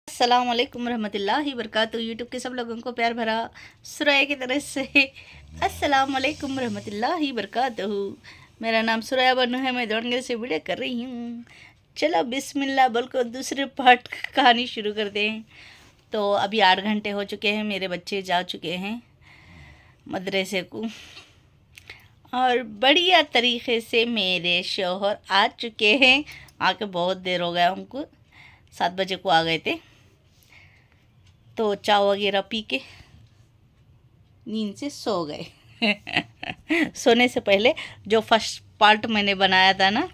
अस्सलाम वालेकुम रहमतुल्लाहि वबरकातुहू। यूट्यूब के सब लोगों को प्यार भरा सुरैया की तरफ से अस्सलाम वालेकुम रहमतुल्लाहि वबरकातुहू। मेरा नाम सुरैया बनु है। मैं दौड़गढ़ से वीडियो कर रही हूँ। चलो बिस्मिल्लाह बोल कर दूसरे पार्ट की कहानी शुरू करते हैं। तो अभी 8 घंटे हो चुके हैं, मेरे बच्चे जा चुके हैं मदरसे को और बढ़िया तरीके से मेरे शौहर आ चुके हैं। आके बहुत देर हो गया, उनको 7 बजे को आ गए थे। तो चाय वगैरह पी के नींद से सो गए। सोने से पहले जो फर्स्ट पार्ट मैंने बनाया था ना,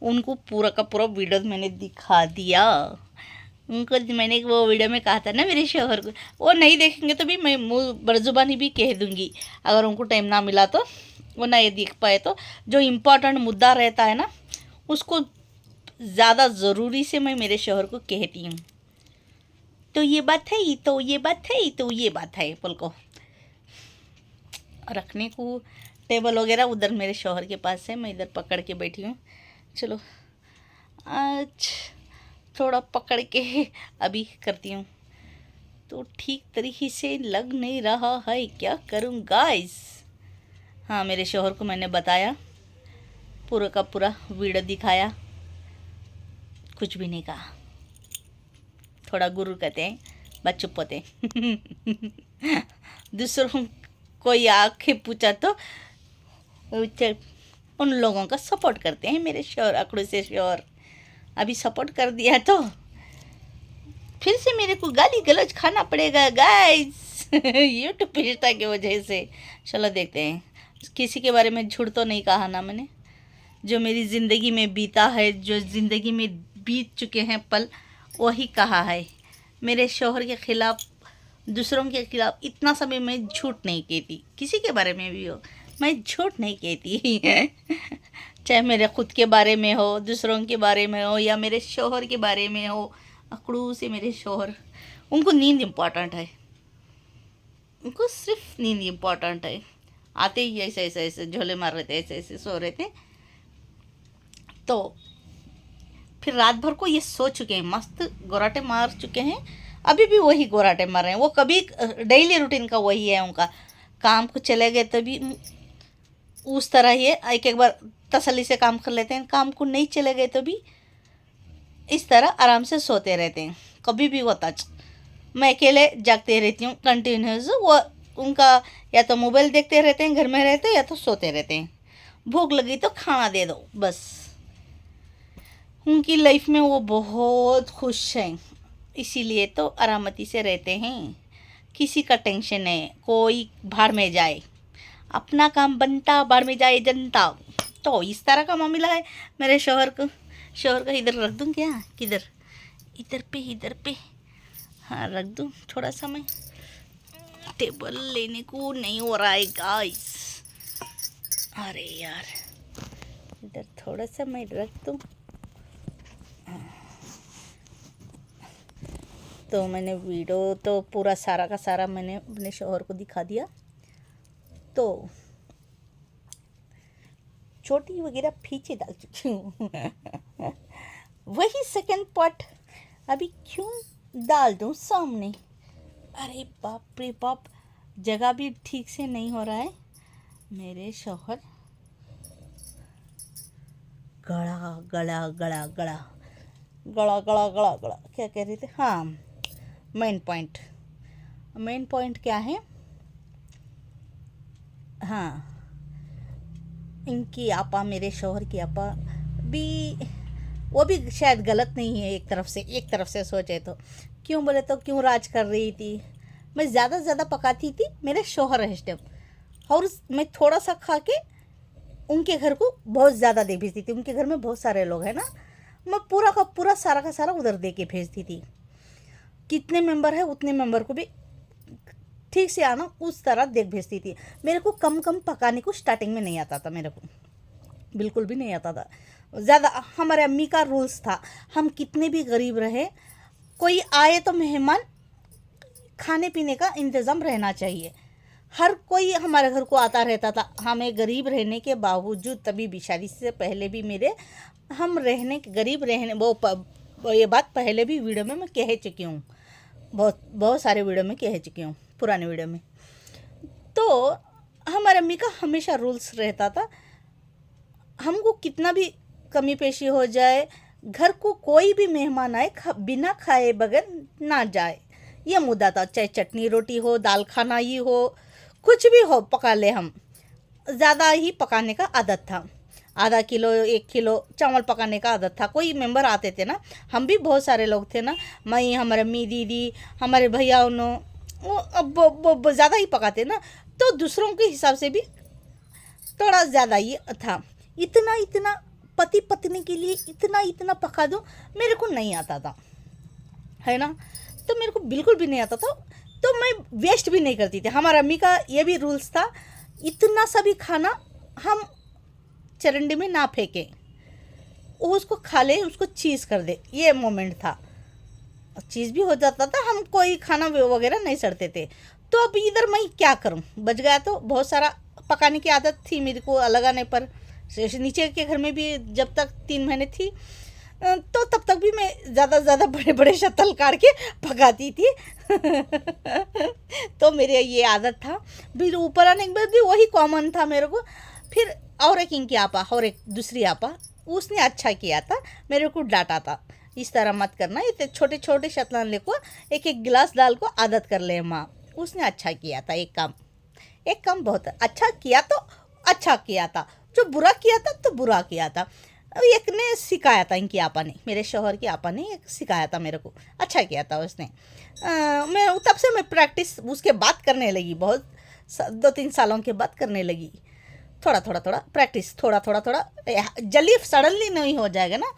उनको पूरा का पूरा वीडियो मैंने दिखा दिया। उनको मैंने वो वीडियो में कहा था ना मेरे शौहर को, वो नहीं देखेंगे तो भी मैं मुँह बरजुबानी भी कह दूँगी अगर उनको टाइम ना मिला तो, वो ना ये देख पाए तो। जो इम्पोर्टेंट मुद्दा रहता है ना, उसको ज़्यादा ज़रूरी से मैं मेरे शौहर को कहती हूँ। तो ये बात है, तो ये बात है, तो ये बात है पल को रखने को टेबल वगैरह उधर मेरे शौहर के पास है, मैं इधर पकड़ के बैठी हूँ। चलो आज थोड़ा पकड़ के अभी करती हूँ। तो ठीक तरीके से लग नहीं रहा है, क्या करूँ गाइस। हाँ, मेरे शौहर को मैंने बताया, पूरा का पूरा वीडियो दिखाया, कुछ भी नहीं कहा। थोड़ा गुरु कहते हैं, बस चुप होते हैं। दूसरों कोई आके पूछा तो उन लोगों का सपोर्ट करते हैं मेरे शौहर, अकड़ू से शौहर। अभी सपोर्ट कर दिया तो फिर से मेरे को गाली गलौज खाना पड़ेगा गाइस। यूट्यूब इंस्टा की वजह से। चलो देखते हैं, किसी के बारे में झूठ तो नहीं कहा ना मैंने। जो मेरी ज़िंदगी में बीता है, जो ज़िंदगी में बीत चुके हैं पल, वही कहा है। मेरे शौहर के ख़िलाफ़, दूसरों के ख़िलाफ़ इतना समय मैं झूठ नहीं कहती। किसी के बारे में भी हो, मैं झूठ नहीं कहती। चाहे मेरे खुद के बारे में हो, दूसरों के बारे में हो, या मेरे शौहर के बारे में हो। अकड़ू से मेरे शौहर, उनको नींद इम्पॉर्टेंट है, उनको सिर्फ नींद इम्पॉर्टेंट है। आते ही ऐसे ऐसे ऐसे झोले मार रहे थे, ऐसे ऐसे सो रहे थे। तो फिर रात भर को ये सो चुके हैं, मस्त गोराटे मार चुके हैं। अभी भी वही गोराटे मार रहे हैं। वो कभी डेली रूटीन का वही है उनका। काम को चले गए तभी उस तरह ही एक एक बार तसल्ली से काम कर लेते हैं, काम को नहीं चले गए तो भी इस तरह आराम से सोते रहते हैं। कभी भी वो टच, मैं अकेले जागते रहती हूँ कंटिन्यूस। वो उनका या तो मोबाइल देखते रहते हैं, घर में रहते हैं, या तो सोते रहते हैं। भूख लगी तो खाना दे दो बस। उनकी लाइफ में वो बहुत खुश हैं, इसीलिए तो आरामती से रहते हैं। किसी का टेंशन है, कोई भाड़ में जाए, अपना काम बनता भाड़ में जाए जनता। तो इस तरह का मामला है मेरे शौहर को। शौहर का इधर रख दूँ क्या, किधर, इधर पे, इधर पे, हाँ रख दूँ। थोड़ा सा मैं टेबल लेने को नहीं हो रहा है गाइस। अरे यार, इधर थोड़ा सा मैं रख दूँ। तो मैंने वीडियो तो पूरा सारा का सारा मैंने अपने शौहर को दिखा दिया। तो चोटी वगैरह पीछे डाल चुकी हूँ। वही सेकंड पार्ट अभी क्यों डाल दूँ सामने। अरे बाप रे बाप, जगह भी ठीक से नहीं हो रहा है। मेरे शौहर गड़ा गड़ा गड़ा गड़ा गड़ा गड़ा गड़ा गड़ा क्या कह रहे थे। हाँ, मेन पॉइंट क्या है। हाँ, इनकी आपा, मेरे शौहर की आपा भी, वो भी शायद गलत नहीं है एक तरफ से सोचे तो। क्यों बोले तो, क्यों राज कर रही थी। मैं ज़्यादा से ज़्यादा पकाती थी, मेरे शौहर है टाइम, और मैं थोड़ा सा खा के उनके घर को बहुत ज़्यादा दे भेजती थी। उनके घर में बहुत सारे लोग हैं ना, मैं पूरा का पूरा सारा का सारा उधर दे के भेजती थी। कितने मेंबर है उतने मेंबर को भी ठीक से आना उस तरह देख भेजती थी। मेरे को कम कम पकाने को स्टार्टिंग में नहीं आता था, मेरे को बिल्कुल भी नहीं आता था ज़्यादा। हमारे अम्मी का रूल्स था, हम कितने भी गरीब रहे, कोई आए तो मेहमान, खाने पीने का इंतज़ाम रहना चाहिए। हर कोई हमारे घर को आता रहता था। हमें गरीब रहने के बावजूद, तभी भी शादी से पहले भी मेरे, हम रहने गरीब रहने, वो ये बात पहले भी वीडियो में मैं कह चुकी हूँ, बहुत बहुत सारे वीडियो में कह चुकी हूँ, पुराने वीडियो में। तो हमारे अम्मी का हमेशा रूल्स रहता था, हमको कितना भी कमी पेशी हो जाए, घर को कोई भी मेहमान आए बिना खाए बगैर ना जाए, ये मुद्दा था। चाहे चटनी रोटी हो, दाल खाना ही हो, कुछ भी हो पका ले हम। ज़्यादा ही पकाने का आदत था, आधा किलो 1 किलो चावल पकाने का आदत था। कोई मेंबर आते थे ना, हम भी बहुत सारे लोग थे ना, मैं, हमारे अम्मी, दीदी, हमारे भैया, वो ज़्यादा ही पकाते ना, तो दूसरों के हिसाब से भी थोड़ा ज़्यादा ही था। इतना इतना पति पत्नी के लिए इतना इतना पका दो, मेरे को नहीं आता था, है ना। तो मेरे को बिल्कुल भी नहीं आता था, तो मैं वेस्ट भी नहीं करती थी। हमारा अम्मी का ये भी रूल्स था, इतना सभी खाना हम चरंडी में ना फेंकें, वो उसको खा ले, उसको चीज़ कर दे, ये मोमेंट था। चीज़ भी हो जाता था, हम कोई खाना वगैरह नहीं सड़ते थे। तो अब इधर मैं क्या करूं, बच गया तो बहुत सारा पकाने की आदत थी मेरे को अलग आने पर। नीचे के घर में भी जब तक 3 महीने थी, तो तब तक भी मैं ज़्यादा ज़्यादा बड़े बड़े शक्ल काट के पकाती थी। तो मेरे ये आदत था। फिर ऊपर आने के बाद भी वही कॉमन था मेरे को। फिर और एक इनकी आपा और एक दूसरी आपा, उसने अच्छा किया था, मेरे को डांटा था, इस तरह मत करना, इतने छोटे छोटे शतलान को एक एक गिलास दाल को आदत कर ले माँ। उसने अच्छा किया था, एक काम बहुत अच्छा किया, तो अच्छा किया था। जो बुरा किया था तो बुरा किया था। एक ने सिखाया था, इनकी आपा ने, मेरे शौहर की आपा ने एक सिखाया था मेरे को, अच्छा किया था उसने। मैं तब से मैं प्रैक्टिस उसके बाद करने लगी, बहुत 2-3 सालों के बाद करने लगी। थोड़ा प्रैक्टिस, थोड़ा जल्दी सडनली नहीं हो जाएगा ना।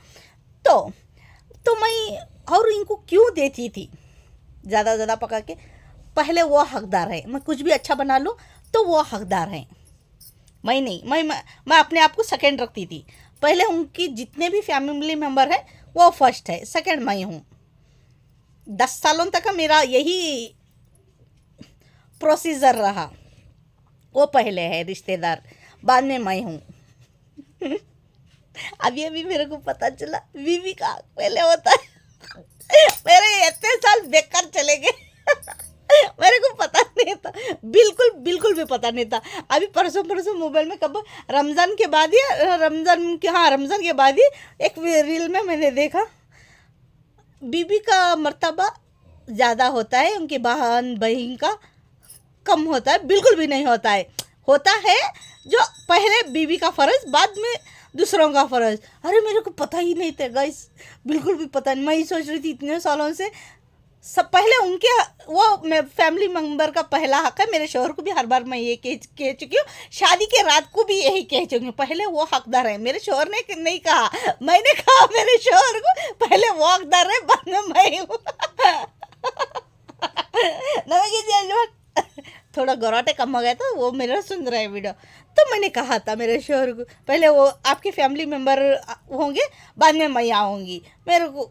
तो मैं और इनको क्यों देती थी ज़्यादा पका के, पहले वो हकदार है। मैं कुछ भी अच्छा बना लूँ तो वो हकदार हैं, मैं नहीं। मैं अपने आप को सेकंड रखती थी। पहले उनकी जितने भी फैमिली मेम्बर है वो फर्स्ट है, सेकंड मैं हूँ। 10 सालों तक का मेरा यही प्रोसीजर रहा। वो पहले है रिश्तेदार, बाद में मैं हूँ। अभी मेरे को पता चला बीवी का पहले होता है। मेरे इतने साल बेकार चले गए। मेरे को पता नहीं था, बिल्कुल भी पता नहीं था। अभी परसों मोबाइल में कब रमज़ान के बाद ही, रमज़ान के बाद ही एक रील में मैंने देखा, बीबी का मर्तबा ज़्यादा होता है, उनकी बहन का कम होता है। बिल्कुल भी नहीं होता है, होता है जो पहले बीवी का फ़र्ज, बाद में दूसरों का फ़र्ज। अरे मेरे को पता ही नहीं था गाइस, बिल्कुल भी पता नहीं। मैं ही सोच रही थी इतने सालों से, सब पहले उनके, वो मैं फैमिली मेंबर का पहला हक है। मेरे शौहर को भी हर बार मैं ये कह चुकी हूँ, शादी के रात को भी यही कह चुकी हूँ, पहले वो हकदार है। मेरे शौहर ने नहीं कहा, मैंने कहा मेरे शौहर को, पहले वो हकदार है, बाद में मैं हूँ। थोड़ा गौराटे कम हो गया था, वो मेरा सुन रहा है वीडियो। तो मैंने कहा था मेरे शौहर को, पहले वो आपके फैमिली मेंबर होंगे, बाद में मैं आऊँगी। मेरे को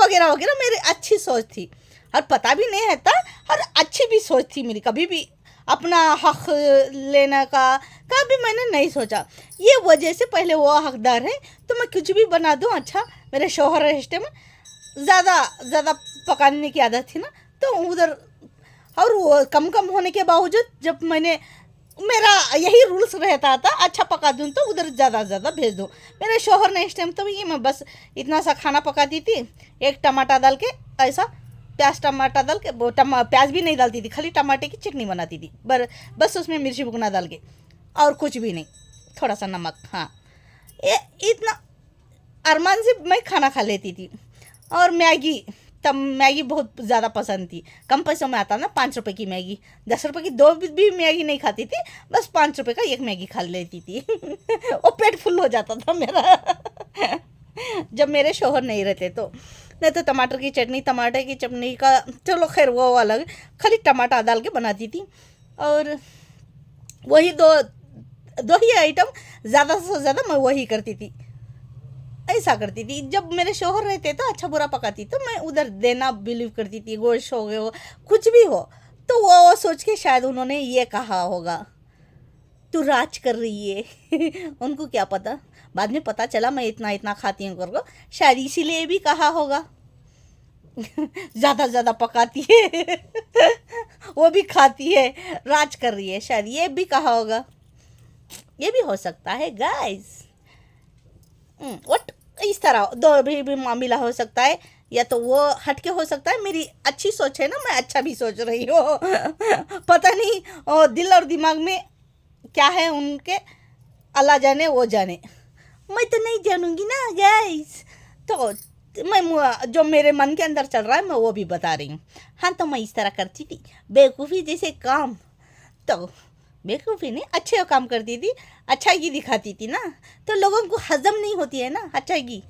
वगैरह मेरी अच्छी सोच थी, और पता भी नहीं था, और अच्छी भी सोच थी मेरी। कभी भी अपना हक लेने का कभी मैंने नहीं सोचा। ये वजह से पहले वो हकदार है, तो मैं कुछ भी बना दूँ अच्छा। मेरे शौहर रिश्ते में ज़्यादा पकाने की आदत थी ना, तो उधर, और वो कम होने के बावजूद जब मेरा यही रूल्स रहता था, अच्छा पका दूँ तो उधर ज़्यादा भेज दूँ। मेरे शौहर ने इस टाइम तो ये मैं बस इतना सा खाना पकाती थी, एक टमाटर डाल के, ऐसा प्याज टमाटर डाल के, वो प्याज भी नहीं डालती थी, खाली टमाटर की चटनी बनाती थी, बस उसमें मिर्ची भुना डाल के, और कुछ भी नहीं, थोड़ा सा नमक। हाँ, ये इतना अरमान से मैं खाना खा लेती थी। और मैगी, तब मैगी बहुत ज़्यादा पसंद थी। कम पैसों में आता ना, 5 रुपए की मैगी, 10 रुपए की 2 भी मैगी नहीं खाती थी, बस 5 रुपए का एक मैगी खा लेती थी। वो पेट फुल हो जाता था मेरा। जब मेरे शौहर नहीं रहते तो। नहीं तो टमाटर की चटनी का चलो खैर वो अलग, खाली टमाटर डाल के बनाती थी। और वही दो ही आइटम, ज़्यादा से ज़्यादा मैं वही करती थी, ऐसा करती थी। जब मेरे शौहर रहते तो अच्छा बुरा पकाती, तो मैं उधर देना बिलीव करती थी। गोश्त हो गए, हो कुछ भी हो, तो वो सोच के शायद उन्होंने ये कहा होगा। तू राज कर रही है। उनको क्या पता, बाद में पता चला मैं इतना इतना खाती हूँ करको, शायद इसीलिए भी कहा होगा। ज़्यादा ज़्यादा पकाती है। वो भी खाती है, राज कर रही है, शायद ये भी कहा होगा। ये भी हो सकता है गाइस। व्हाट, इस तरह दो भी मामला हो सकता है, या तो वो हटके हो सकता है। मेरी अच्छी सोच है ना, मैं अच्छा भी सोच रही हूँ। पता नहीं और दिल और दिमाग में क्या है उनके, अल्लाह जाने वो जाने, मैं तो नहीं जानूंगी ना गाइस। तो मैं जो मेरे मन के अंदर चल रहा है मैं वो भी बता रही हूँ। हाँ, तो मैं इस तरह करती थी बेवकूफ़ी जैसे काम। तो बेवकूफ़ी नहीं, अच्छे काम करती थी, अच्छाई दिखाती थी ना, तो लोगों को हजम नहीं होती है ना अच्छाई।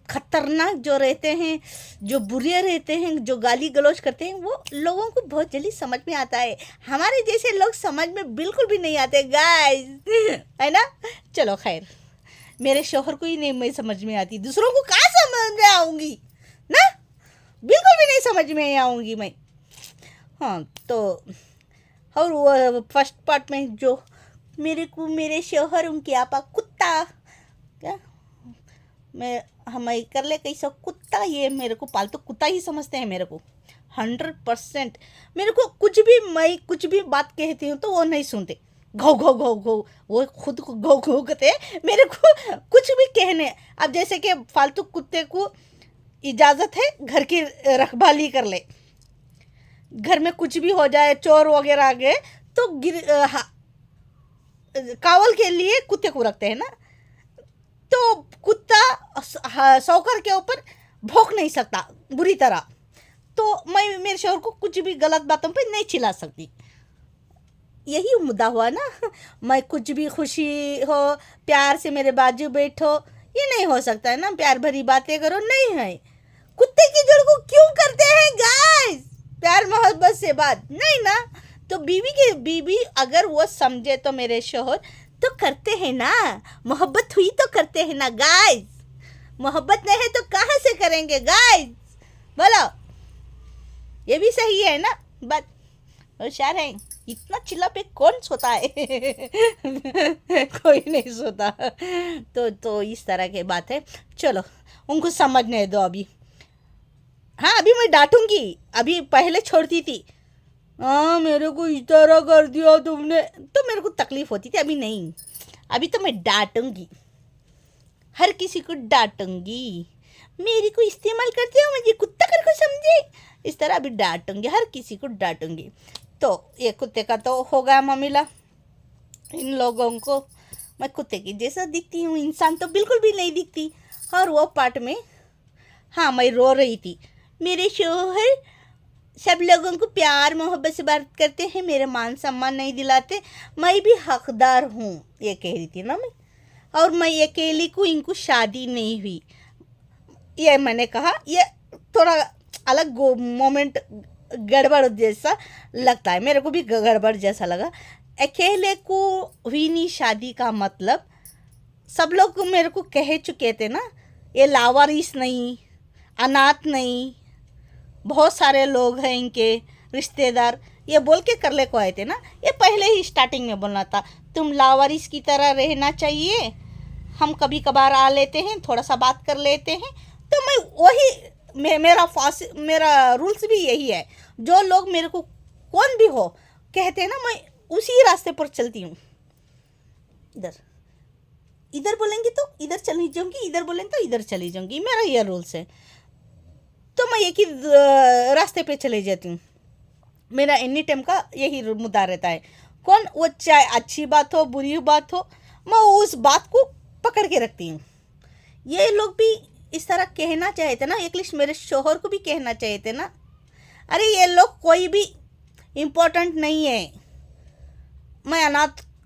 खतरनाक जो रहते हैं, जो बुरे रहते हैं, जो गाली गलौज करते हैं, वो लोगों को बहुत जल्दी समझ में आता है। हमारे जैसे लोग समझ में बिल्कुल भी नहीं आते गाइस, है ना। चलो खैर, मेरे शोहर को ही नहीं मैं समझ में आती, दूसरों को कहाँ समझ में आऊँगी ना, बिल्कुल भी नहीं समझ में आऊँगी मैं। हाँ, तो और वो फर्स्ट पार्ट में जो मेरे को मेरे शोहर उनके आपा कुत्ता, क्या मैं हमें कर ले कैसा कुत्ता, ये मेरे को पालतू कुत्ता ही समझते हैं मेरे को 100%। मेरे को कुछ भी, मैं कुछ भी बात कहती हूँ तो वो नहीं सुनते, घो घो घो घो, वो खुद को घो घो करते हैं मेरे को कुछ भी कहने। अब जैसे कि फालतू कुत्ते को इजाज़त है घर की रखवाली कर ले, घर में कुछ भी हो जाए, चोर वगैरह आ गए तो कावल के लिए कुत्ते को रखते हैं ना। तो कुत्ता सौकर के ऊपर भौंक नहीं सकता बुरी तरह, तो मैं मेरे शोहर को कुछ भी गलत बातों पे नहीं चिल्ला सकती। यही मुद्दा हुआ ना। मैं कुछ भी खुशी हो, प्यार से मेरे बाजू बैठो, ये नहीं हो सकता है ना, प्यार भरी बातें करो, नहीं है। कुत्ते की जड़ को क्यों करते हैं गाइस, प्यार मोहब्बत से बात नहीं ना। तो बीवी अगर वो समझे तो मेरे शोहर तो करते हैं ना, मोहब्बत हुई तो करते हैं ना गाइस। मोहब्बत नहीं है तो कहाँ से करेंगे गाइस, बोलो। ये भी सही है ना बात, होशियार है। इतना चिल्ला पे कौन सोता है। कोई नहीं सोता। तो इस तरह की बात है। चलो उनको समझने दो अभी। हाँ, अभी मैं डांटूंगी, अभी पहले छोड़ती थी। हाँ, मेरे को इस तरह कर दिया तुमने, तो मेरे को तकलीफ होती थी, अभी नहीं। अभी तो मैं डांटूंगी, हर किसी को डांटूंगी। मेरी को इस्तेमाल करते हो, मुझे कुत्ता कर को समझे, इस तरह अभी डांटूंगी, हर किसी को डांटूंगी। तो ये कुत्ते का तो हो गया मामला। इन लोगों को मैं कुत्ते की जैसा दिखती हूँ, इंसान तो बिल्कुल भी नहीं दिखती। और वो पार्ट में हाँ, मैं रो रही थी। मेरे शोहर सब लोगों को प्यार मोहब्बत से बात करते हैं, मेरे मान सम्मान नहीं दिलाते, मैं भी हकदार हूँ, ये कह रही थी ना मैं। और मैं अकेली को, इनको शादी नहीं हुई, ये मैंने कहा। ये थोड़ा अलग मोमेंट, गड़बड़ जैसा लगता है, मेरे को भी गड़बड़ जैसा लगा। अकेले को हुई नहीं शादी का मतलब, सब लोग मेरे को कह चुके थे ना, ये लावारिस नहीं, अनाथ नहीं, बहुत सारे लोग हैं इनके रिश्तेदार, ये बोल के करले को आए थे ना। ये पहले ही स्टार्टिंग में बोलना था, तुम लावारिस की तरह रहना चाहिए, हम कभी कभार आ लेते हैं, थोड़ा सा बात कर लेते हैं। तो मैं वही, मेरा रूल्स भी यही है। जो लोग मेरे को कौन भी हो कहते हैं ना, मैं उसी रास्ते पर चलती हूँ। इधर बोलेंगे तो इधर चली जाऊँगी, इधर बोलेंगे तो इधर चली जाऊँगी, मेरा ये रूल्स है। तो मैं एक ही रास्ते पे चले जाती हूँ, मेरा एनी टाइम का यही मुद्दा रहता है। कौन वो, चाहे अच्छी बात हो बुरी बात हो, मैं उस बात को पकड़ के रखती हूँ। ये लोग भी इस तरह कहना चाहिए थे ना, एटलीस्ट मेरे शोहर को भी कहना चाहिए थे ना, अरे ये लोग कोई भी इम्पोर्टेंट नहीं है, मैं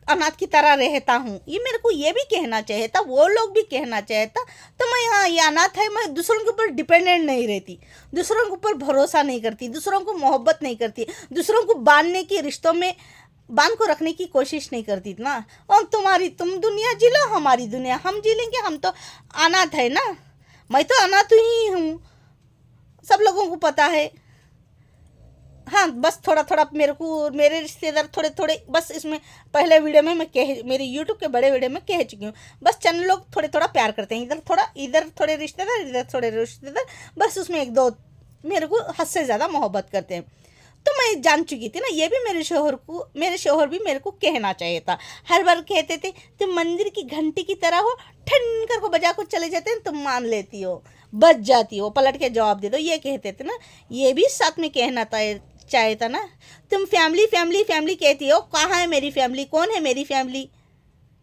अनाथ की तरह रहता हूँ, ये मेरे को ये भी कहना चाहिए था, वो लोग भी कहना चाहिए था। तो मैं, हाँ ये अनाथ है, मैं दूसरों के ऊपर डिपेंडेंट नहीं रहती, दूसरों के ऊपर भरोसा नहीं करती, दूसरों को मोहब्बत नहीं करती, दूसरों को बांधने की, रिश्तों में बांध को रखने की कोशिश नहीं करती ना। और तुम दुनिया जी लो, हमारी दुनिया हम जी लेंगे, हम तो अनाथ है ना, मैं तो अनाथ ही हूँ, सब लोगों को पता है। हाँ, हाँ बस थोड़ा थोड़ा मेरे को मेरे रिश्तेदार थोड़े थोड़े बस इसमें पहले वीडियो में मैं कह मेरे यूट्यूब के बड़े वीडियो में कह चुकी हूँ, बस चैनल लोग थोड़े थोड़ा प्यार करते हैं, इधर थोड़े रिश्तेदार इधर थोड़े रिश्तेदार, बस उसमें एक दो मेरे को हद से ज़्यादा मोहब्बत करते हैं। तो मैं जान चुकी थी ना, ये भी मेरे शोहर भी मेरे को कहना चाहिए था। हर बार कहते थे तुम मंदिर की घंटी की तरह हो, ठन कर को बजा को चले जाते हैं, तुम मान लेती हो, बच जाती हो, पलट के जवाब दे दो, ये कहते थे ना। ये भी साथ में कहना चाहिए था ना। तुम फैमिली फैमिली फैमिली कहती हो, कहाँ है मेरी फैमिली, कौन है मेरी फैमिली?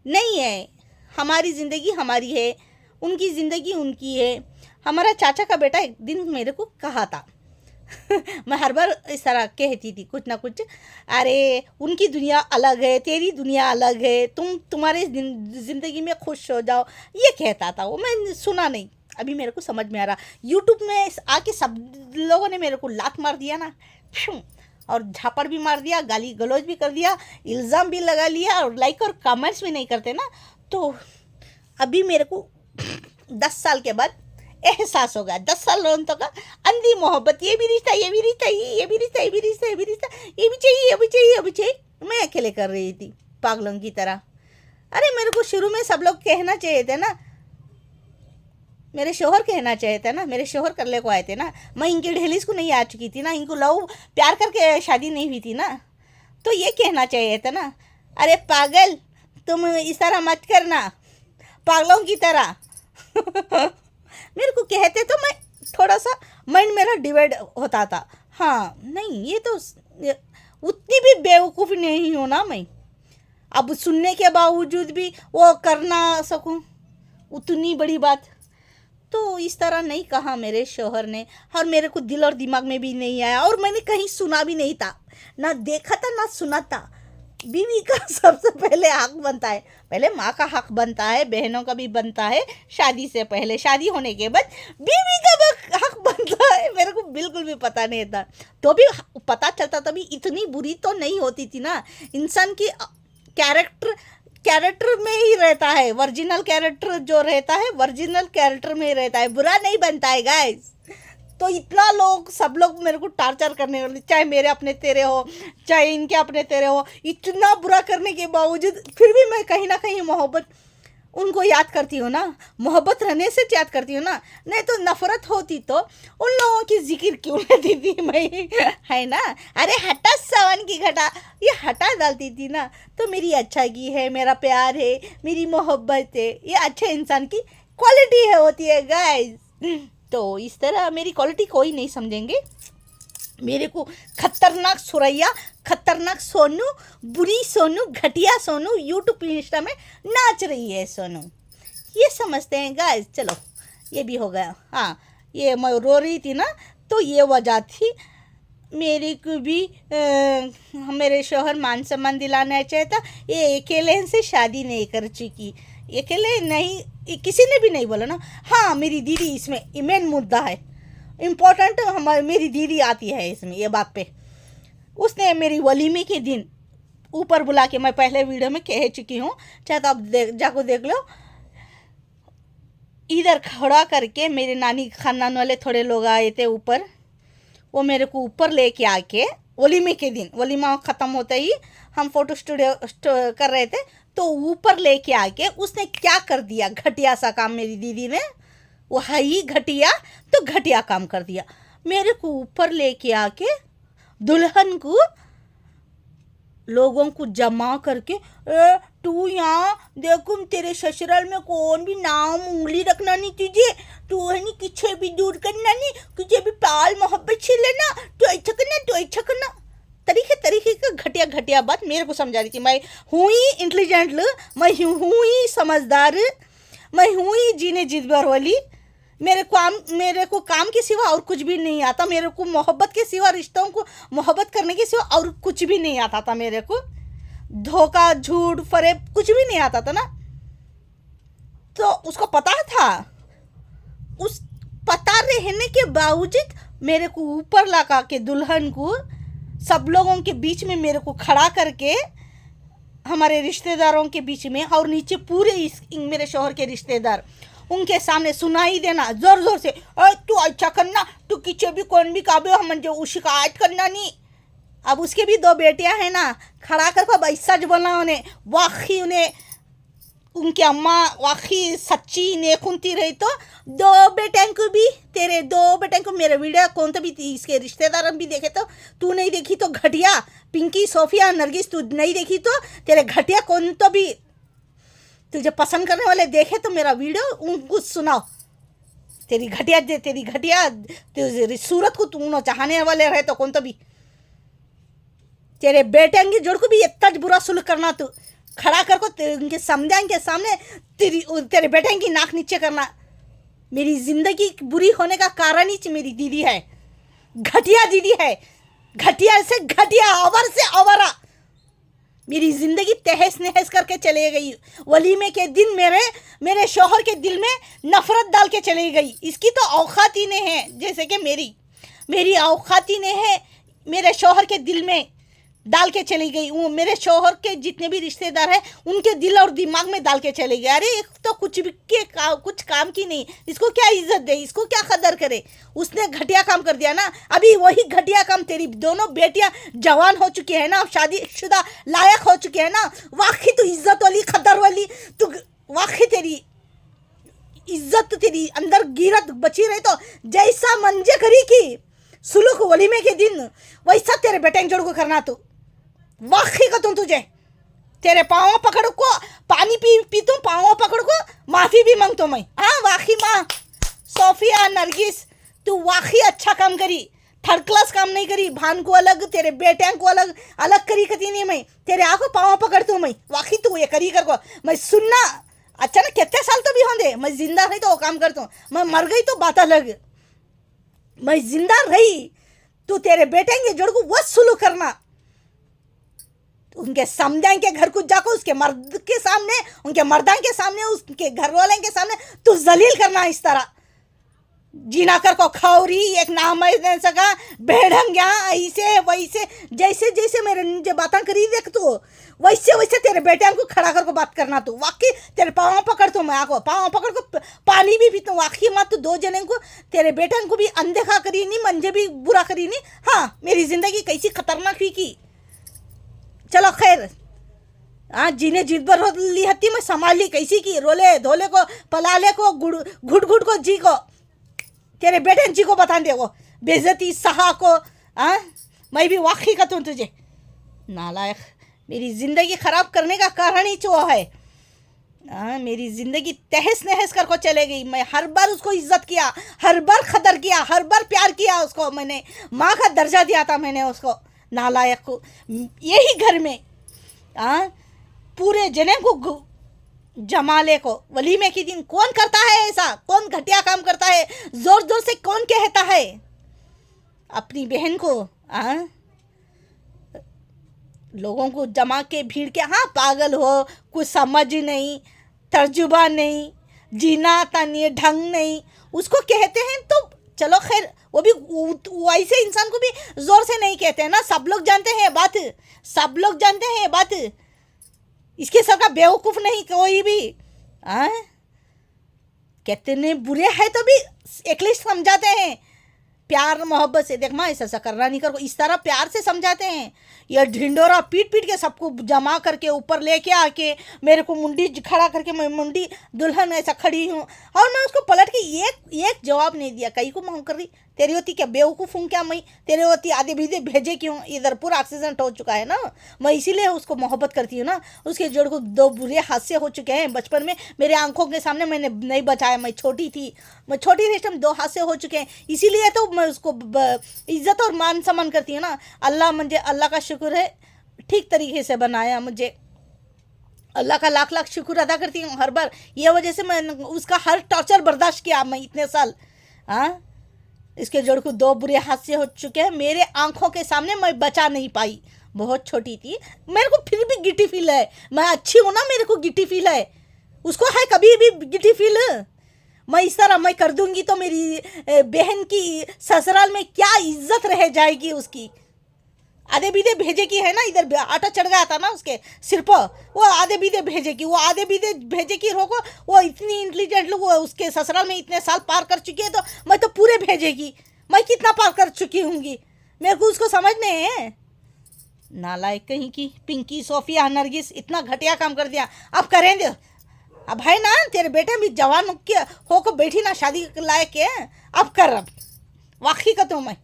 नहीं है। हमारी ज़िंदगी हमारी है, उनकी ज़िंदगी उनकी है। हमारा चाचा का बेटा एक दिन मेरे को कहा था मैं हर बार इस तरह कहती थी कुछ ना कुछ, अरे उनकी दुनिया अलग है, तेरी दुनिया अलग है, तुम्हारे ज़िंदगी में खुश हो जाओ, ये कहता था वो। मैं सुना नहीं, अभी मेरे को समझ में आ रहा। यूट्यूब में आके सब लोगों ने मेरे को लात मार दिया ना, और झापड़ भी मार दिया, गाली गलौज भी कर दिया, इल्ज़ाम भी लगा लिया, और लाइक और कमेंट्स भी नहीं करते ना। तो अभी मेरे को 10 साल के बाद एहसास होगा, 10 साल लोगों तो का अंधी मोहब्बत, ये भी रिश्ता, ये भी रिश्ता, ये भी रिश्ता, ये भी रिश्ता, ये भी रिश्ता, ये भी चाहिए, ये भी चाहिए, ये भी चाहिए, मैं अकेले कर रही थी पागलों की तरह। अरे मेरे को शुरू में सब लोग कहना चाहिए थे ना, मेरे शोहर कहना चाहिए था ना, मेरे शोहर करले को आए थे ना। मैं इनकी ढेलीस को नहीं आ चुकी थी ना, इनको लव प्यार करके शादी नहीं हुई थी ना, तो ये कहना चाहिए था ना, अरे पागल तुम इस तरह मत करना, पागलों की तरह मेरे को कहते तो मैं थोड़ा सा माइंड मेरा डिवाइड होता था। हाँ नहीं, ये तो उतनी भी बेवकूफ़ नहीं हूँ ना मैं, अब सुनने के बावजूद भी वो कर ना सकूँ, उतनी बड़ी बात। तो इस तरह नहीं कहा मेरे शोहर ने, और मेरे को दिल और दिमाग में भी नहीं आया, और मैंने कहीं सुना भी नहीं था, ना देखा था ना सुना था। बीवी का सबसे पहले हक बनता है, पहले माँ का हक बनता है, बहनों का भी बनता है, शादी से पहले, शादी होने के बाद बीवी का हक बनता है। मेरे को बिल्कुल भी पता नहीं था, तो भी पता चलता तभी इतनी बुरी तो नहीं होती थी ना। इंसान की कैरेक्टर में ही रहता है, ओरिजिनल कैरेक्टर जो रहता है ओरिजिनल कैरेक्टर में ही रहता है, बुरा नहीं बनता है गाइस। तो इतना सब लोग मेरे को टार्चर करने वाले, चाहे मेरे अपने तेरे हो, चाहे इनके अपने तेरे हो, इतना बुरा करने के बावजूद फिर भी मैं कहीं ना कहीं मोहब्बत उनको याद करती हूँ ना, मोहब्बत रहने से याद करती हूँ ना। नहीं तो नफ़रत होती तो उन लोगों की जिक्र क्यों लेती थी मैं, है ना। अरे हटा सावन की घटा, ये हटा डालती थी ना, तो मेरी अच्छाई है, मेरा प्यार है, मेरी मोहब्बत है, ये अच्छे इंसान की क्वालिटी है होती है गाइस। तो इस तरह मेरी क्वालिटी कोई नहीं समझेंगे। मेरे को खतरनाक सुरैया, खतरनाक सोनू, बुरी सोनू, घटिया सोनू, यूट्यूब इंस्टा में नाच रही है सोनू, ये समझते हैं गाइस। चलो ये भी हो गया। हाँ, ये मैं रो रही थी ना, तो ये वजह थी। मेरे को भी मेरे शोहर मान सम्मान दिलाना चाहिए था। ये अकेले से शादी नहीं कर चुकी, अकेले नहीं, किसी ने भी नहीं बोला ना। हाँ मेरी दीदी इसमें मेन मुद्दा है, इम्पोर्टेंट हमारी मेरी दीदी आती है इसमें, ये बात पे। उसने मेरी वलीमे के दिन ऊपर बुला के, मैं पहले वीडियो में कह चुकी हूँ, चाहे तो आप जाको देख लो, इधर खड़ा करके मेरे नानी खानदान वाले थोड़े लोग आए थे ऊपर, वो मेरे को ऊपर लेके आके वलीमे के दिन, वलीमा ख़त्म होते ही हम फ़ोटो स्टूडियो कर रहे थे, तो ऊपर लेके आके उसने क्या कर दिया, घटिया सा काम मेरी दीदी ने, वो है ही घटिया, तो घटिया काम कर दिया। मेरे को ऊपर लेके आके दुल्हन को लोगों को जमा करके, तू यहाँ देखो तेरे ससुराल में कौन भी नाम उंगली रखना नहीं तुझे, तू है नहीं किसी भी दूर करना नहीं, तुझे भी पाल मोहब्बत से लेना, तो अच्छा करना, तो अच्छा करना, तरीके का घटिया घटिया बात मेरे को समझा रही थी। मैं हूँ ही इंटेलिजेंट, मैं हूँ ही समझदार, मैं हूँ ही जीने जीत भर वाली। मेरे को काम के सिवा और कुछ भी नहीं आता, मेरे को मोहब्बत के सिवा, रिश्तों को मोहब्बत करने के सिवा और कुछ भी नहीं आता था मेरे को। धोखा, झूठ, फरेब कुछ भी नहीं आता था ना। तो उसको पता था, उस पता रहने के बावजूद मेरे को ऊपर लगा के दुल्हन को सब लोगों के बीच में मेरे को खड़ा करके, हमारे रिश्तेदारों के बीच में, और नीचे पूरे मेरे शौहर के रिश्तेदार, उनके सामने सुनाई देना जोर जोर से, तू अच्छा करना, तू किसी भी कौन भी काबे हम जो शिकायत करना नहीं, अब उसके भी दो बेटियां हैं ना, खड़ा कर को भाई सच बोलना उन्हें, वाकई उन्हें उनकी अम्मा वाकई सच्ची नेकुंती रही तो दो बेटियों को भी, तेरे दो बेटियों को मेरा वीडियो कौन तो भी इसके रिश्तेदार भी देखे तो तू नहीं देखी तो घटिया, पिंकी सोफिया नरगिस तू नहीं देखी तो तेरे घटिया कौन तो भी तुझे पसंद करने वाले देखे तो मेरा वीडियो उनको सुनाओ। तेरी घटिया तेरी सूरत को तुम चाहने वाले रहे तो कौन तो भी तेरे बेटे की जोड़ को भी इतना बुरा सुलूक करना, तू खड़ा कर को उनके समझाएं के सामने तेरे बेटे की नाक नीचे करना। मेरी जिंदगी बुरी होने का कारण ही मेरी दीदी है, घटिया दीदी है, घटिया से घटिया, अवर से अवरा मेरी जिंदगी तहस नहस करके चले गई। वलीमे के दिन मेरे शौहर के दिल में नफरत डाल के चली गई। इसकी तो औकात ही नहीं है, जैसे कि मेरी औकात ही नहीं है मेरे शौहर के दिल में डाल के चली गई। वो मेरे शौहर के जितने भी रिश्तेदार हैं उनके दिल और दिमाग में डाल के चले गए। अरे एक तो कुछ काम की नहीं, इसको क्या इज्जत दे, इसको क्या कदर करे, उसने घटिया काम कर दिया ना। अभी वही घटिया काम तेरी दोनों बेटियां जवान हो चुकी है ना, अब शादीशुदा लायक हो चुकी है ना, वाकई तो इज्जत वाली कदर वाली तो वाकई तेरी इज्जत तो तेरी अंदर गिरत बची रही तो जैसा मंजे करी की सुलूक वलीमे के दिन वैसा तेरे बेटे जोड़ को करना। तू वाकई का तुझे तेरे पाँव पकड़ को पानी पीतूँ, पाँव पकड़ को माफ़ी भी मांगता मैं। हाँ वाकई माँ सोफिया नरगिस तू वाकई अच्छा काम करी, थर्ड क्लास काम नहीं करी। भान को अलग तेरे बेटे को अलग करी कती नहीं मैं, तेरे आँखों पाँव पकड़तू मैं, वाकई तू ये करी कर को मैं सुनना। अच्छा ना कितने साल तो भी होंगे, मैं जिंदा रही तो वो काम करता हूँ, मैं मर गई तो बात अलग, मैं जिंदा रही तो तेरे बेटे के जोड़ को वो सुलूक करना। उनके समझाएं के घर को जाकर उसके मर्द के सामने, उनके मर्दां के सामने, उसके घर वाले के सामने तू जलील करना। इस तरह जीना कर को खौरी एक नाम है सका भेड़ंगिया ऐसे वैसे जैसे जैसे मेरे जो बातें करी देख तू वैसे वैसे तेरे बेटे को खड़ा कर को बात करना। तू वाकई तेरे पाँव पकड़ तो मैं आको पाँव पकड़ को पानी भी पीता वाकई माँ तू दो जने को तेरे बेटे को भी अनदेखा करी नहीं, मंजे भी बुरा करी नहीं। हाँ मेरी जिंदगी कैसी खतरनाक हुई की, चलो खैर हाँ जीने जीत भर ली हती मैं संभाल ली कैसी की, रोले धोले को पलाले को घुट घुट को जी को तेरे बेटे जी को बता दे वो बेइज्जती सहा को। हाँ मैं भी वाकई का तुझे नालायक, मेरी ज़िंदगी ख़राब करने का कारण ही जो है। हाँ मेरी ज़िंदगी तहस नहस कर को चले गई। मैं हर बार उसको इज्जत किया, हर बार कदर किया, हर बार प्यार किया उसको, मैंने माँ का दर्जा दिया था मैंने उसको, नालायक को। यही घर में हाँ पूरे जने को जमाले को वलीमे के दिन कौन करता है ऐसा, कौन घटिया काम करता है, जोर जोर से कौन कहता है अपनी बहन को। हाँ लोगों को जमा के भीड़ के, हाँ पागल हो, कुछ समझ नहीं, तर्जुबा नहीं, जीना आता नहीं, ढंग नहीं, उसको कहते हैं तो चलो खैर, वो भी वैसे इंसान को भी जोर से नहीं कहते हैं ना, सब लोग जानते हैं बात, सब लोग जानते हैं बात, इसके सर का बेवकूफ़ नहीं कोई भी। हाँ कितने बुरे हैं तो भी एकलिश समझाते हैं प्यार मोहब्बत से, देख माँ ऐसा करना नहीं करो, इस तरह प्यार से समझाते हैं। यह ढिंडोरा पीट पीट के सबको जमा करके ऊपर लेके आके मेरे को मुंडी खड़ा करके, मैं मुंडी दुल्हन ऐसा खड़ी हूँ और मैं उसको पलट के एक जवाब नहीं दिया। कहीं को मांग कर रही तेरी होती क्या बेवकूफ़ हूँ क्या मैं, तेरे होती आधे बीधे भेजे क्यों, इधर पूरा एक्सीडेंट हो चुका है ना, मैं इसीलिए उसको मोहब्बत करती हूँ ना। उसके जोड़ को दो बुरे हादसे हो चुके हैं बचपन में, मेरे आंखों के सामने मैंने नहीं बचाया, मैं छोटी थी इस टाइम, दो हादसे हो चुके हैं, इसीलिए तो मैं उसको इज्जत और मान सम्मान करती हूँ ना। अल्लाह का शुक्र है ठीक तरीके से बनाया मुझे, अल्लाह का लाख लाख शुक्र अदा करती हूँ हर बार। ये वजह से मैं उसका हर टॉर्चर बर्दाश्त किया मैं इतने साल। हाँ इसके जोड़ को दो बुरे हादसे हो चुके हैं मेरे आंखों के सामने, मैं बचा नहीं पाई, बहुत छोटी थी, मेरे को फिर भी गिटी फील है, मैं अच्छी हूँ ना, मेरे को गिटी फील है, उसको है कभी भी गिटी फील। मैं इस तरह मैं कर दूंगी तो मेरी बहन की ससुराल में क्या इज्जत रह जाएगी उसकी। आधे बीधे भेजे की है ना, इधर आटा चढ़ गया था ना उसके सिर पर, वो आधे बीधे भेजे की, वो आधे बीधे भेजे की रोको, वो इतनी इंटेलिजेंट लोग उसके ससुराल में इतने साल पार कर चुकी है, तो मैं तो पूरे भेजेगी, मैं कितना पार कर चुकी हूँगी, मेरे को उसको समझ में है। नालायक कहीं की पिंकी सोफिया नरगिस इतना घटिया काम कर दिया। अब करेंगे, अब है ना तेरे बेटे भी जवान होकर बैठी ना शादी लायक के, अब कर। अब वाकई का तो मैं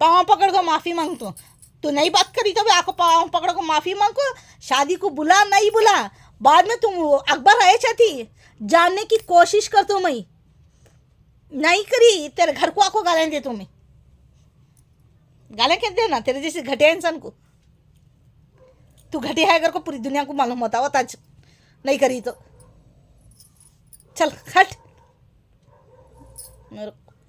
पाँव पकड़ को माफ़ी मांगता हूँ। तू नहीं बात करी तो भी आको पाँव पकड़ को माफ़ी मांगो। शादी को बुला नहीं बुला, बाद में तुम अकबर आए चाहती जानने की कोशिश कर, तो मैं नहीं करी तेरे घर को आको गालें दे, तुम्हें गालें क्या देना तेरे जैसे घटिया इंसान को। तू घटिया है अगर को पूरी दुनिया को मालूम होता हो आज नहीं करी तो चल हट।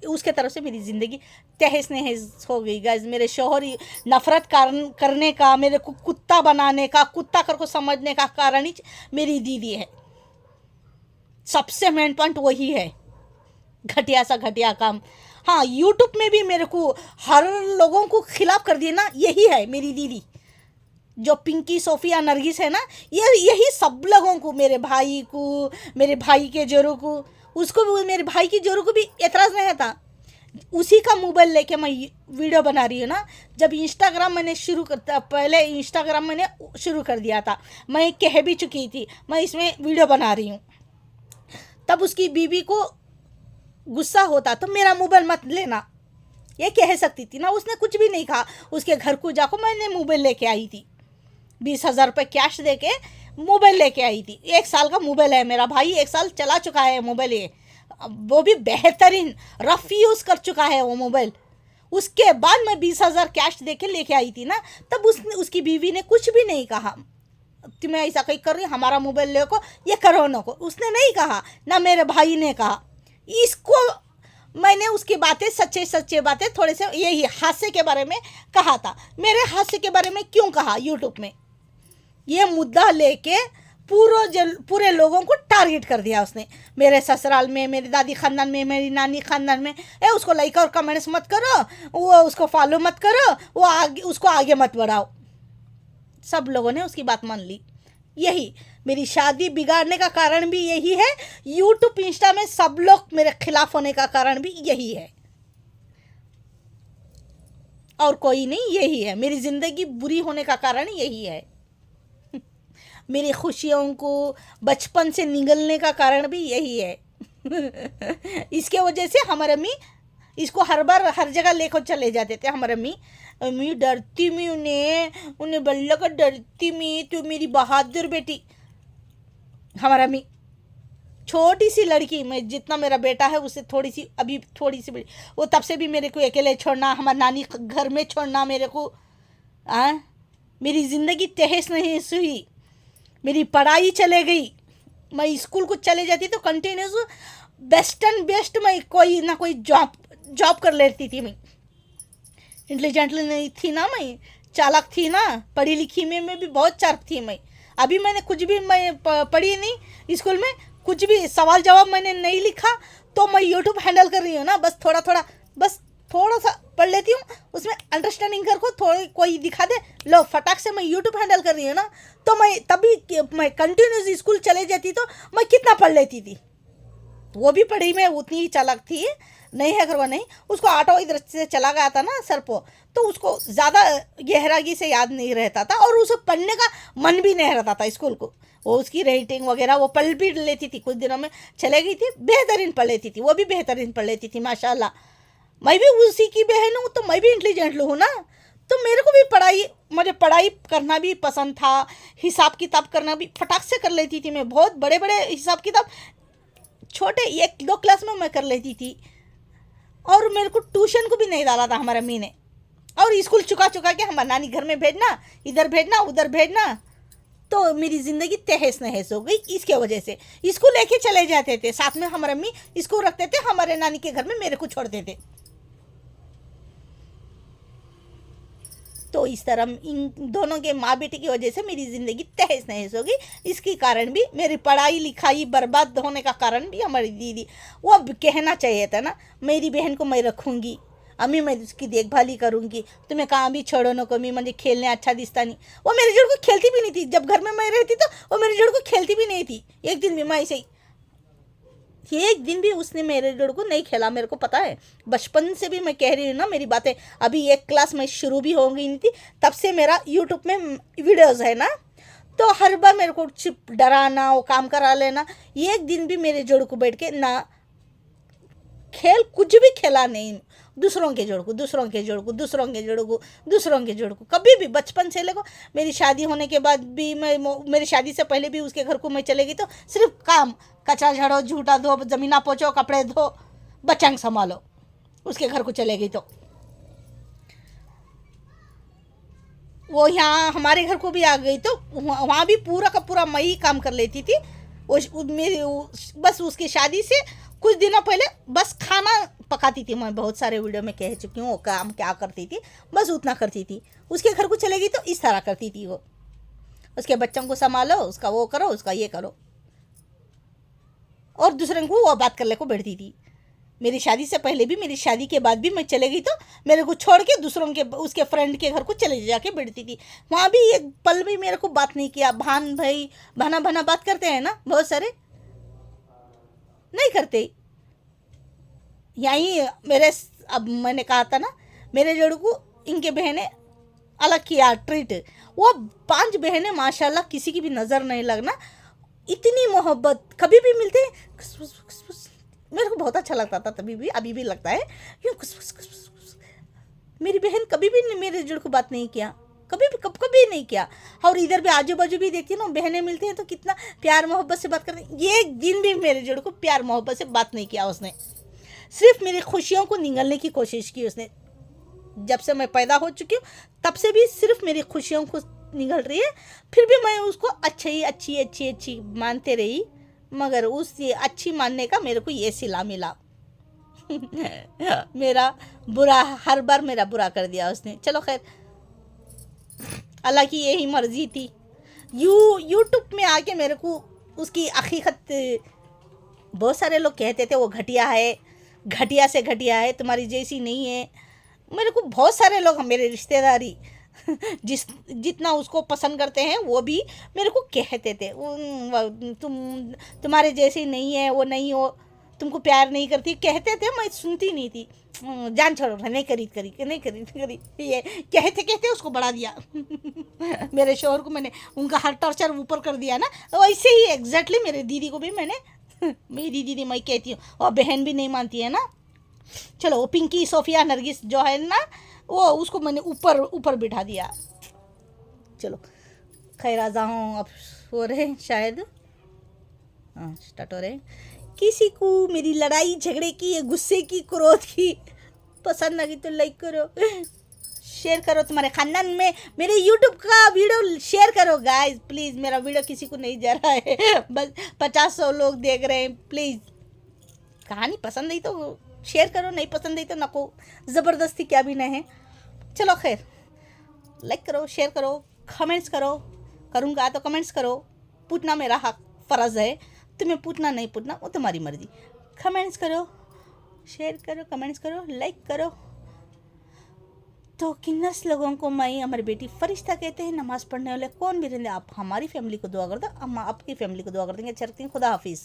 उसके तरफ से मेरी ज़िंदगी तहस नहस हो गई गाइस। मेरे शौहर नफ़रत करने का, मेरे को कुत्ता बनाने का, कुत्ता कर को समझने का कारण ही मेरी दीदी है। सबसे मेन पॉइंट वही है, घटिया सा घटिया काम। हाँ, यूट्यूब में भी मेरे को हर लोगों को खिलाफ कर दिया ना, यही है मेरी दीदी जो पिंकी सोफिया नरगिस है ना। यही सब लोगों को, मेरे भाई को, मेरे भाई के जोरों को, उसको भी, मेरे भाई की जोरों को भी एतराज़ नहीं था। उसी का मोबाइल लेके मैं वीडियो बना रही हूँ ना। जब इंस्टाग्राम मैंने पहले इंस्टाग्राम मैंने शुरू कर दिया था, मैं कह भी चुकी थी मैं इसमें वीडियो बना रही हूँ, तब उसकी बीवी को गुस्सा होता तो मेरा मोबाइल मत लेना ये कह सकती थी ना। उसने कुछ भी नहीं कहा। उसके घर को जाकर मैंने मोबाइल लेके आई थी, 20,000 रुपये कैश दे के मोबाइल लेके आई थी। 1 साल का मोबाइल है मेरा भाई, 1 साल चला चुका है मोबाइल ये, वो भी बेहतरीन रफ़ यूज़ कर चुका है वो मोबाइल। उसके बाद मैं 20,000 कैश दे के लेके आई थी ना, तब उसकी बीवी ने कुछ भी नहीं कहा तुम्हें ऐसा कहीं कर रही हमारा मोबाइल ले को ये करो न को, उसने नहीं कहा ना। मेरे भाई ने कहा। इसको मैंने उसकी बातें सच्चे बातें थोड़े से यही हादसे के बारे में कहा था। मेरे हादसे के बारे में क्यों कहा यूट्यूब में, ये मुद्दा लेके पूरे लोगों को टारगेट कर दिया उसने। मेरे ससुराल में, मेरी दादी ख़ानदान में, मेरी नानी ख़ानदान में, उसको लाइक और कमेंट्स मत करो, वो उसको फॉलो मत करो, उसको आगे मत बढ़ाओ। सब लोगों ने उसकी बात मान ली। यही मेरी शादी बिगाड़ने का कारण भी यही है। यूट्यूब इंस्टा में सब लोग मेरे खिलाफ होने का कारण भी यही है, और कोई नहीं, यही है। मेरी ज़िंदगी बुरी होने का कारण यही है। मेरी खुशियों को बचपन से निगलने का कारण भी यही है। इसके वजह से हमारे अम्मी इसको हर बार हर जगह लेकर चले जाते थे। हमारे अम्मी डरती मी उन्हें बल्ला का डरती मी, तो मेरी बहादुर बेटी। हमारा अम्मी छोटी सी लड़की, मैं जितना मेरा बेटा है उससे अभी थोड़ी सी बड़ी, वो तब से भी मेरे को अकेले छोड़ना, हमारी नानी घर में छोड़ना मेरे को। मेरी ज़िंदगी तहस नहस हुई, मेरी पढ़ाई चले गई। मैं स्कूल को चले जाती तो कंटिन्यूस बेस्ट मैं कोई ना कोई जॉब कर लेती थी। मैं इंटेलिजेंट नहीं थी ना, मैं चालाक थी ना, पढ़ी लिखी में भी बहुत चार्प थी मैं। अभी मैंने कुछ भी मैं पढ़ी नहीं, स्कूल में कुछ भी सवाल जवाब मैंने नहीं लिखा, तो मैं यूट्यूब हैंडल कर रही हूँ ना। बस थोड़ा सा पढ़ लेती हूँ, उसमें अंडरस्टैंडिंग कर को थोड़ी कोई दिखा दे, लो फटाक से मैं यूट्यूब हैंडल कर रही हूँ ना। तो मैं तभी मैं कंटिन्यूस स्कूल चले जाती तो मैं कितना पढ़ लेती थी। वो भी पढ़ी में उतनी ही चालाक थी, नहीं है करवा नहीं। उसको ऑटो इधर से चला गया था ना सर को, तो उसको ज़्यादा गहराई से याद नहीं रहता था, और उसे पढ़ने का मन भी नहीं रहता था स्कूल को। वो उसकी रेटिंग वगैरह वो पढ़ भी लेती थी, कुछ दिनों में चले गई थी, बेहतरीन पढ़ लेती थी, वो भी बेहतरीन पढ़ लेती थी माशाल्लाह। मैं भी उसी की बहन हूँ, तो मैं भी इंटेलिजेंट हूँ ना। तो मेरे को भी मुझे पढ़ाई करना भी पसंद था, हिसाब किताब करना भी फटाक से कर लेती थी मैं। बहुत बड़े बड़े हिसाब किताब छोटे 1-2 क्लास में मैं कर लेती थी, और मेरे को ट्यूशन को भी नहीं डाला था हमारे अम्मी ने। और स्कूल चुका के हमारे नानी घर में भेजना, इधर भेजना उधर भेजना, तो मेरी ज़िंदगी तहस नहस हो गई। इसके वजह से इसको लेके चले जाते थे साथ में, हमारे अम्मी इसको रखते थे हमारे नानी के घर में, मेरे को छोड़ते थे। तो इस तरह इन दोनों के माँ बेटे की वजह से मेरी ज़िंदगी तहस नहस हो गई। इसके कारण भी मेरी पढ़ाई लिखाई बर्बाद होने का कारण भी हमारी दीदी। वो अब कहना चाहिए था ना, मेरी बहन को मैं रखूँगी, अम्मी मैं उसकी देखभाल ही करूँगी, तुम्हें कहाँ भी छोड़ो न को, मुझे खेलने अच्छा दिखता नहीं। वो मेरे जोड़ को खेलती भी नहीं थी। जब घर में मैं रहती तो वो मेरे जोड़ को खेलती भी नहीं थी। एक दिन भी मैं ऐसे ही एक दिन भी उसने मेरे जोड़ को नहीं खेला, मेरे को पता है। बचपन से भी मैं कह रही हूँ ना मेरी बातें, अभी एक क्लास में शुरू भी हो गई नहीं थी तब से मेरा यूट्यूब में वीडियोज़ है ना, तो हर बार मेरे को चिप डराना, वो काम करा लेना। एक दिन भी मेरे जोड़ को बैठ के ना खेल कुछ भी खेला नहीं, दूसरों के जोड़ को दूसरों के जोड़ को दूसरों के जोड़ को दूसरों के जोड़ को कभी भी। बचपन से लेकर मेरी शादी होने के बाद भी, मैं मेरी शादी से पहले भी उसके घर को मैं चले गई तो सिर्फ काम, कचरा झाड़ो, झूठा धो, ज़मीना पोछो, कपड़े धो, बच्चा संभालो, उसके घर को चले गई। तो वो यहाँ हमारे घर को भी आ गई तो वहाँ भी पूरा का पूरा मैं ही काम कर लेती थी। मेरी बस उसकी शादी से कुछ दिनों पहले बस खाना पकाती थी। मैं बहुत सारे वीडियो में कह चुकी हूँ वो काम क्या करती थी, बस उतना करती थी। उसके घर को चलेगी तो इस तरह करती थी वो, उसके बच्चों को संभालो, उसका वो करो, उसका ये करो, और दूसरे को वो बात करने को बैठती थी। मेरी शादी से पहले भी, मेरी शादी के बाद भी मैं चले गई तो मेरे को छोड़ के दूसरों के, उसके फ्रेंड के घर को चले जाके बैठती थी। वहाँ भी एक पल भी मेरे को बात नहीं किया। भान भाई भाना भाना बात करते हैं ना बहुत सारे, नहीं करते। यहीं मेरे, अब मैंने कहा था ना मेरे जोड़ को इनके बहनें अलग किया ट्रीट। वो 5 बहनें माशाल्लाह किसी की भी नज़र नहीं लगना, इतनी मोहब्बत, कभी भी मिलते मेरे को बहुत अच्छा लगता था तभी भी, अभी भी लगता है यूँ खुश। मेरी बहन कभी भी मेरे जोड़ को बात नहीं किया, कभी नहीं किया। और इधर भी आजू बाजू भी देखती है ना, बहनें मिलती हैं तो कितना प्यार मोहब्बत से बात करते हैं। ये एक दिन भी मेरे जोड़ को प्यार मोहब्बत से बात नहीं किया उसने, सिर्फ मेरी खुशियों को निगलने की कोशिश की उसने। जब से मैं पैदा हो चुकी हूँ तब से भी सिर्फ मेरी खुशियों को निगल रही है, फिर भी मैं उसको अच्छी मानते रही, मगर उस ये अच्छी मानने का मेरे को ये सिला मिला। मेरा बुरा, हर बार मेरा बुरा कर दिया उसने। चलो खैर, अल्लाह की यही मर्जी थी। यूट्यूब में आके मेरे को उसकी हकीकत, बहुत सारे लोग कहते थे वो घटिया है, घटिया से घटिया है, तुम्हारी जैसी नहीं है। मेरे को बहुत सारे लोग, मेरे रिश्तेदारी जितना उसको पसंद करते हैं वो भी मेरे को कहते थे तुम्हारे जैसी नहीं है, वो नहीं हो, तुमको प्यार नहीं करती, कहते थे। मैं सुनती नहीं थी, जान छोड़ो, नहीं करी ये कहते उसको बढ़ा दिया। मेरे शोहर को मैंने उनका हर टॉर्चर ऊपर कर दिया ना, वैसे ही एग्जैक्टली मेरे दीदी को भी मैंने मेरी दीदी मैं कहती हूँ, और बहन भी नहीं मानती है ना। चलो वो पिंकी, सोफिया, नरगिस जो है ना, वो उसको मैंने ऊपर बिठा दिया। चलो खैर, आ जाऊँ अब, हो रहे शायद, हाँ स्टार्ट हो रहे। किसी को मेरी लड़ाई झगड़े की, गुस्से की, क्रोध की पसंद लगी तो लाइक करो, शेयर करो, तुम्हारे खानदान में मेरे यूट्यूब का वीडियो शेयर करो गाइस प्लीज़। मेरा वीडियो किसी को नहीं जा रहा है, बस 50-100 लोग देख रहे हैं। प्लीज़ कहानी पसंद आई तो शेयर करो, नहीं पसंद आई तो नको, ज़बरदस्ती क्या भी नहीं है। चलो खैर, लाइक करो, शेयर करो, कमेंट्स करो, करूँगा तो कमेंट्स करो, पूछना मेरा हक फ़र्ज़ है, तुम्हें पूछना नहीं पूछना वो तुम्हारी मर्ज़ी। कमेंट्स करो, शेयर करो, कमेंट्स करो, लाइक करो। तो किन्नस लोगों को मैं, हमारी बेटी फरिश्ता कहते हैं, नमाज़ पढ़ने वाले कौन भी रहते, आप हमारी फैमिली को दुआ कर दो, हम आपकी फैमिली को दुआ कर देंगे। अच्छा रखती हूँ, खुदा हाफिज़।